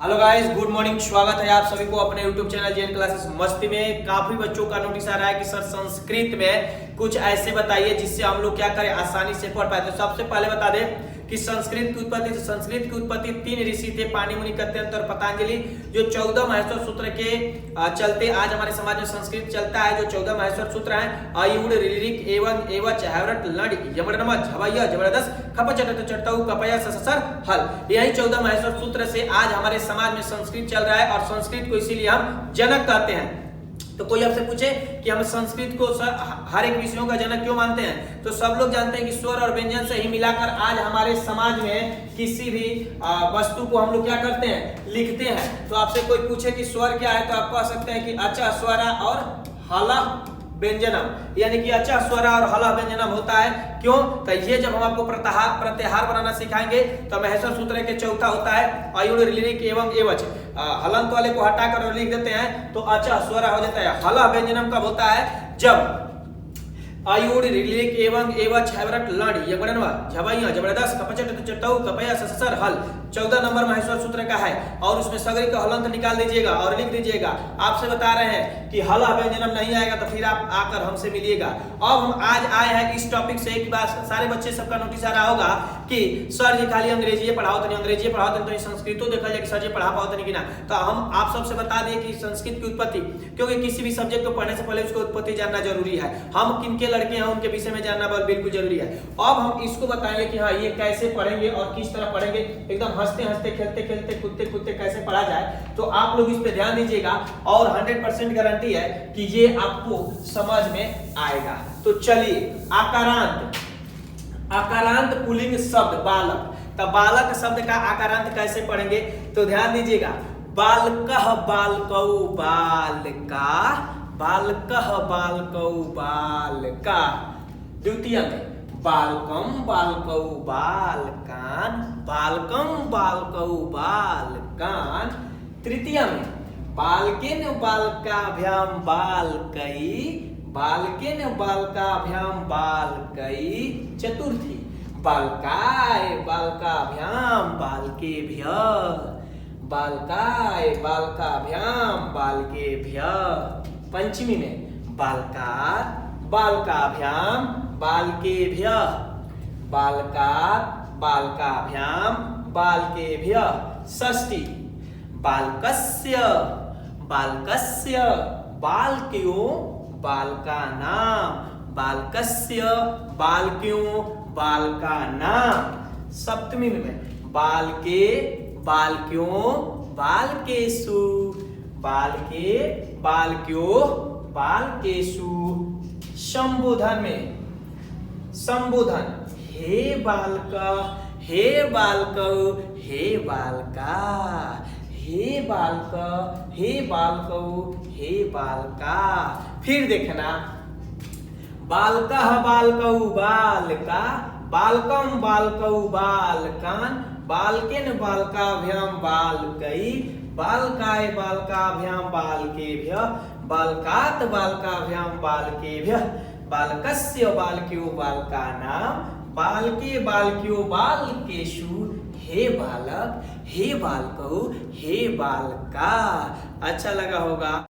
Hello guys, good morning. स्वागत है आप सभी को अपने यूट्यूब चैनल जेएन क्लासेस मस्ती में। काफी बच्चों का नोटिस आ रहा है कि सर संस्कृत में कुछ ऐसे बताइए जिससे हम लोग क्या करें, आसानी से पढ़ पाए। तो सबसे पहले बता दें कि संस्कृत की उत्पत्ति 3 ऋषि थे, पाणिमुनि, कत्यंत और पतंजलि। जो 14 महेश्वर सूत्र के चलते आज हमारे समाज में संस्कृत चलता है। जो 14 महेश्वर सूत्र हैं, अयुड़, ऋऋक, एवं, एवच, हैवरट, लड, यमड़नमा, झवैया, जबरदस्त, खप, चट, चटऊ, कपया, ससर, हल। यही 14 महेश्वर सूत्र से आज हमारे समाज में संस्कृत चल रहा है और संस्कृत को इसीलिए हम जनक कहते हैं। तो कोई आपसे पूछे कि हम संस्कृत को हर एक विषयों का जनक क्यों मानते हैं, तो सब लोग जानते हैं कि स्वर और व्यंजन से ही मिलाकर आज हमारे समाज में किसी भी वस्तु को हम लोग क्या करते हैं, लिखते हैं। तो आपसे कोई पूछे कि स्वर क्या है, तो आप कह सकते हैं कि अचा, स्वरा और हला व्यंजनम, यानी कि अच्छा, स्वरा और हला व्यंजनम होता है। क्यों? तो ये जब हम आपको प्रत्याहार बनाना सिखाएंगे तो महेश्वर सूत्र के चौथा होता है अयुड़, ऋऋक, एवं, एवच। हलंत वाले को हटाकर और लिख देते हैं तो अच्छा, स्वरा हो जाता है। हला व्यंजनम कब होता है? जब अयुड़, ऋऋक, एवं, एवच, हैवरट, लड, यमड़नमा, झवैया, जबरदस्त, खपचट, चटऊ, कपया, ससर, हल। 14 नंबर महेश्वर सूत्र का है और उसमें सगरी का हलंत निकाल दीजिएगा और लिख दीजिएगा। आपसे बता रहे हैं कि हला व्यंजनम नहीं आएगा तो फिर आप आकर हमसे मिलिएगा। अब हम आज आए हैं इस टॉपिक से कि बात सारे बच्चे सबका नोटिस आ रहा होगा कि सर जी खाली अंग्रेजी पढ़ाओ तो नहीं, अंग्रेजी पढ़ाओ तो संस्कृत तो देखा जाए कि सर जी पढ़ा पाओ तो नहीं कि ना। तो हम आप सबसे बता दें कि संस्कृत की उत्पत्ति, क्योंकि किसी भी सब्जेक्ट को पढ़ने से पहले उसकी उत्पत्ति जानना जरूरी है। हम किनके लड़के हैं उनके विषय में जानना बिल्कुल जरूरी है। अब हम इसको बताएंगे कि हाँ, ये कैसे पढ़ेंगे और किस तरह पढ़ेंगे, एकदम हंसते हंसते, खेलते खेलते, कूदते कूदते कैसे पढ़ा जाए। तो आप लोग इस पे ध्यान दीजिएगा और 100% गारंटी है कि ये आपको समझ में आएगा। तो चलिए, आकारांत पुल्लिंग शब्द बालक। तो बालक शब्द का आकारांत कैसे पढ़ेंगे, तो ध्यान दीजिएगा। बालकः, बालकौ, बालका, बालकः, बालकौ, बालका। द्वितीय में बालकम, बालकौ, बालकान, बालकम, बालकौ, बालकान। तृतीय में बालकेन, बालकाभ्याम, बालकै, बालकेन, बालकाभ्याम, बालकै। चतुर्थी बालकाय, बालकाभ्याम, बालकेभ्यः, बालकाय, बालकाभ्याम, बालकेभ्यः। पंचमी में बालकात्, बालकाभ्याम, बालकेभ्यः, बालकात्, बालकाभ्याम, बालकेभ्यः। षष्ठी बालकस्य, बालकस्य, बालक्यों, बालकानां, बालकस्य, बालक्यों, बालकानां। सप्तमी में बालके, बालक्यों, बालकेषु, बालके, बालक्यों, बालकेषु। संबोधन में संबोधन हे बालक, हे बालकौ, हे बालका, हे बालक, हे बालकौ, हे बालका। फिर देखना बालकः, बालकौ, बालका, बालकम, बालकौ, बालकान, बालकेन, बालकाभ्याम, बालकै, बालकाय, बालकाभ्याम, बालकेभ्यः, बालकात्, बालकाभ्याम, बालकेभ्यः। बालकस्य, बालक्यों, बालकानां, बालके, बालक्यों, बालकेषु। हे बालक, हे बालकौ, हे बालका। अच्छा लगा होगा।